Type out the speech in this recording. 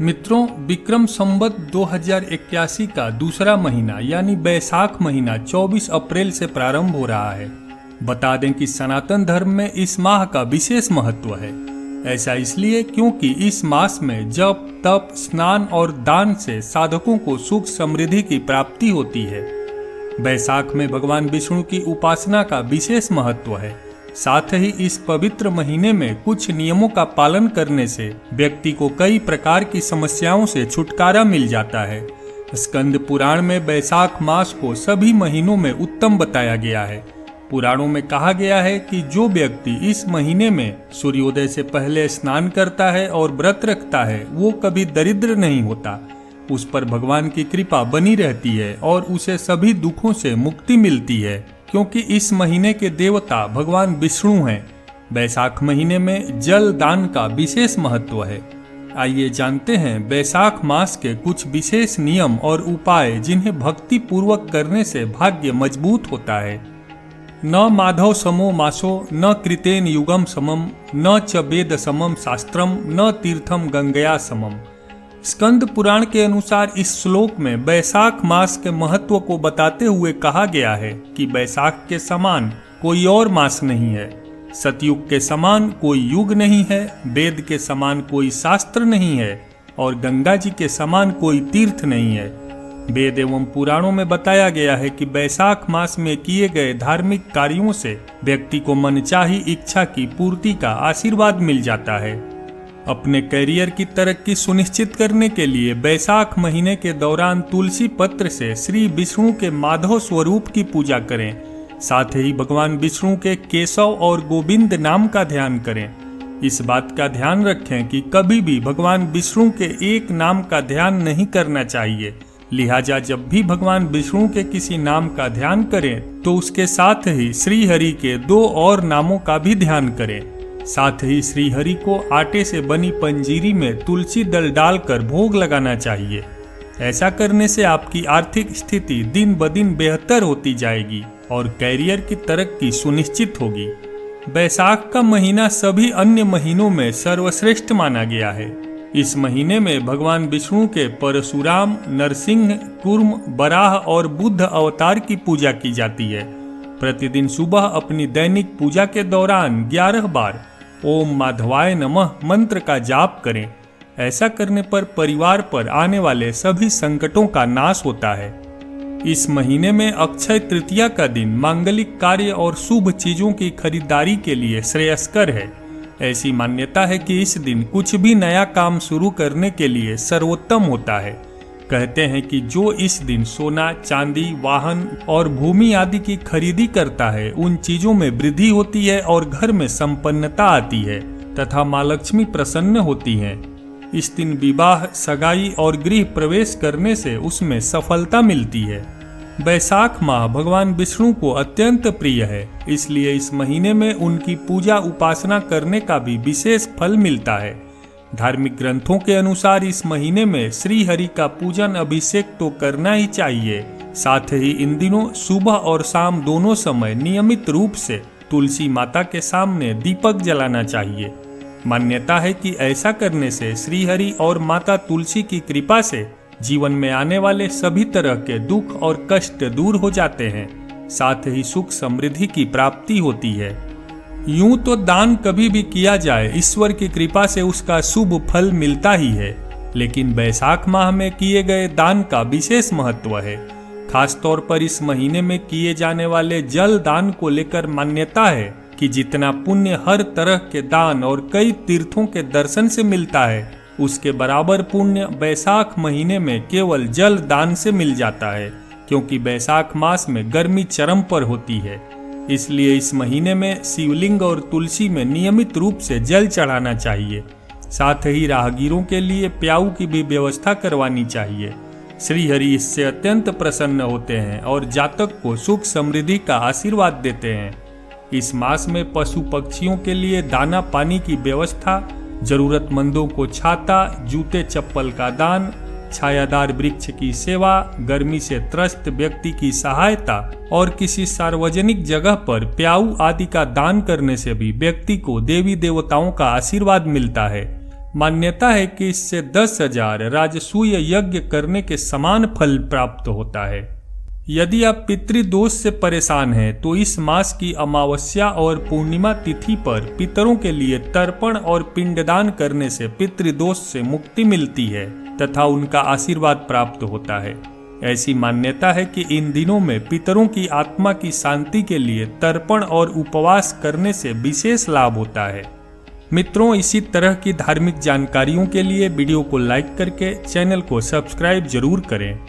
मित्रों, विक्रम संवत 2081 का दूसरा महीना यानी बैसाख महीना 24 अप्रैल से प्रारंभ हो रहा है। बता दें कि सनातन धर्म में इस माह का विशेष महत्व है। ऐसा इसलिए क्योंकि इस मास में जप, तप, स्नान और दान से साधकों को सुख समृद्धि की प्राप्ति होती है। बैसाख में भगवान विष्णु की उपासना का विशेष महत्व है। साथ ही इस पवित्र महीने में कुछ नियमों का पालन करने से व्यक्ति को कई प्रकार की समस्याओं से छुटकारा मिल जाता है। स्कंद पुराण में बैसाख मास को सभी महीनों में उत्तम बताया गया है। पुराणों में कहा गया है कि जो व्यक्ति इस महीने में सूर्योदय से पहले स्नान करता है और व्रत रखता है, वो कभी दरिद्र नहीं होता। उस पर भगवान की कृपा बनी रहती है और उसे सभी दुखों से मुक्ति मिलती है, क्योंकि इस महीने के देवता भगवान विष्णु हैं। बैसाख महीने में जल दान का विशेष महत्व है। आइए जानते हैं बैसाख मास के कुछ विशेष नियम और उपाय जिन्हें भक्ति पूर्वक करने से भाग्य मजबूत होता है। न माधव समो मासो न कृतेन युगम समम न च वेद समम शास्त्रम न तीर्थम गंगया समम। स्कंद पुराण के अनुसार इस श्लोक में बैसाख मास के महत्व को बताते हुए कहा गया है कि बैसाख के समान कोई और मास नहीं है, सतयुग के समान कोई युग नहीं है, वेद के समान कोई शास्त्र नहीं है और गंगा जी के समान कोई तीर्थ नहीं है। वेद एवं पुराणों में बताया गया है कि बैसाख मास में किए गए धार्मिक कार्यों से व्यक्ति को मनचाही इच्छा की पूर्ति का आशीर्वाद मिल जाता है। अपने करियर की तरक्की सुनिश्चित करने के लिए बैसाख महीने के दौरान तुलसी पत्र से श्री विष्णु के माधव स्वरूप की पूजा करें। साथ ही भगवान विष्णु के केशव और गोविंद नाम का ध्यान करें। इस बात का ध्यान रखें कि कभी भी भगवान विष्णु के एक नाम का ध्यान नहीं करना चाहिए। लिहाजा जब भी भगवान विष्णु के किसी नाम का ध्यान करें तो उसके साथ ही श्री हरि के 2 और नामों का भी ध्यान करें। साथ ही श्री हरि को आटे से बनी पंजीरी में तुलसी दल डालकर भोग लगाना चाहिए। ऐसा करने से आपकी आर्थिक स्थिति दिन ब दिन बेहतर होती जाएगी और कैरियर की तरक्की सुनिश्चित होगी। बैसाख का महीना सभी अन्य महीनों में सर्वश्रेष्ठ माना गया है। इस महीने में भगवान विष्णु के परशुराम, नरसिंह, कूर्म, बराह और बुद्ध अवतार की पूजा की जाती है। प्रतिदिन सुबह अपनी दैनिक पूजा के दौरान 11 बार ओम माधवाय नमः मंत्र का जाप करें। ऐसा करने पर परिवार पर आने वाले सभी संकटों का नाश होता है। इस महीने में अक्षय तृतीया का दिन मांगलिक कार्य और शुभ चीजों की खरीदारी के लिए श्रेयस्कर है। ऐसी मान्यता है कि इस दिन कुछ भी नया काम शुरू करने के लिए सर्वोत्तम होता है। कहते हैं कि जो इस दिन सोना, चांदी, वाहन और भूमि आदि की खरीदी करता है, उन चीजों में वृद्धि होती है और घर में संपन्नता आती है तथा माँ लक्ष्मी प्रसन्न होती हैं। इस दिन विवाह, सगाई और गृह प्रवेश करने से उसमें सफलता मिलती है। बैसाख माह भगवान विष्णु को अत्यंत प्रिय है, इसलिए इस महीने में उनकी पूजा उपासना करने का भी विशेष फल मिलता है। धार्मिक ग्रंथों के अनुसार इस महीने में श्री हरि का पूजन अभिषेक तो करना ही चाहिए। साथ ही इन दिनों सुबह और शाम दोनों समय नियमित रूप से तुलसी माता के सामने दीपक जलाना चाहिए। मान्यता है कि ऐसा करने से श्री हरि और माता तुलसी की कृपा से जीवन में आने वाले सभी तरह के दुख और कष्ट दूर हो जाते हैं। साथ ही सुख समृद्धि की प्राप्ति होती है। यूं तो दान कभी भी किया जाए, ईश्वर की कृपा से उसका शुभ फल मिलता ही है, लेकिन बैसाख माह में किए गए दान का विशेष महत्व है। खास तौर पर इस महीने में किए जाने वाले जल दान को लेकर मान्यता है कि जितना पुण्य हर तरह के दान और कई तीर्थों के दर्शन से मिलता है, उसके बराबर पुण्य बैसाख महीने में केवल जल दान से मिल जाता है, क्योंकि बैसाख मास में गर्मी चरम पर होती है। इसलिए इस महीने में शिवलिंग और तुलसी में नियमित रूप से जल चढ़ाना चाहिए। साथ ही राहगीरों के लिए प्याऊ की भी व्यवस्था करवानी चाहिए। श्री हरि इससे अत्यंत प्रसन्न होते हैं और जातक को सुख समृद्धि का आशीर्वाद देते हैं। इस मास में पशु पक्षियों के लिए दाना पानी की व्यवस्था, जरूरतमंदों को छाता, जूते चप्पल का दान, छायादार वृक्ष की सेवा, गर्मी से त्रस्त व्यक्ति की सहायता और किसी सार्वजनिक जगह पर प्याऊ आदि का दान करने से भी व्यक्ति को देवी देवताओं का आशीर्वाद मिलता है। मान्यता है कि इससे 10,000 राजसूय यज्ञ करने के समान फल प्राप्त होता है। यदि आप पितृदोष से परेशान हैं तो इस मास की अमावस्या और पूर्णिमा तिथि पर पितरों के लिए तर्पण और पिंडदान करने से पितृदोष से मुक्ति मिलती है तथा उनका आशीर्वाद प्राप्त होता है। ऐसी मान्यता है कि इन दिनों में पितरों की आत्मा की शांति के लिए तर्पण और उपवास करने से विशेष लाभ होता है। मित्रों, इसी तरह की धार्मिक जानकारियों के लिए वीडियो को लाइक करके चैनल को सब्सक्राइब जरूर करें।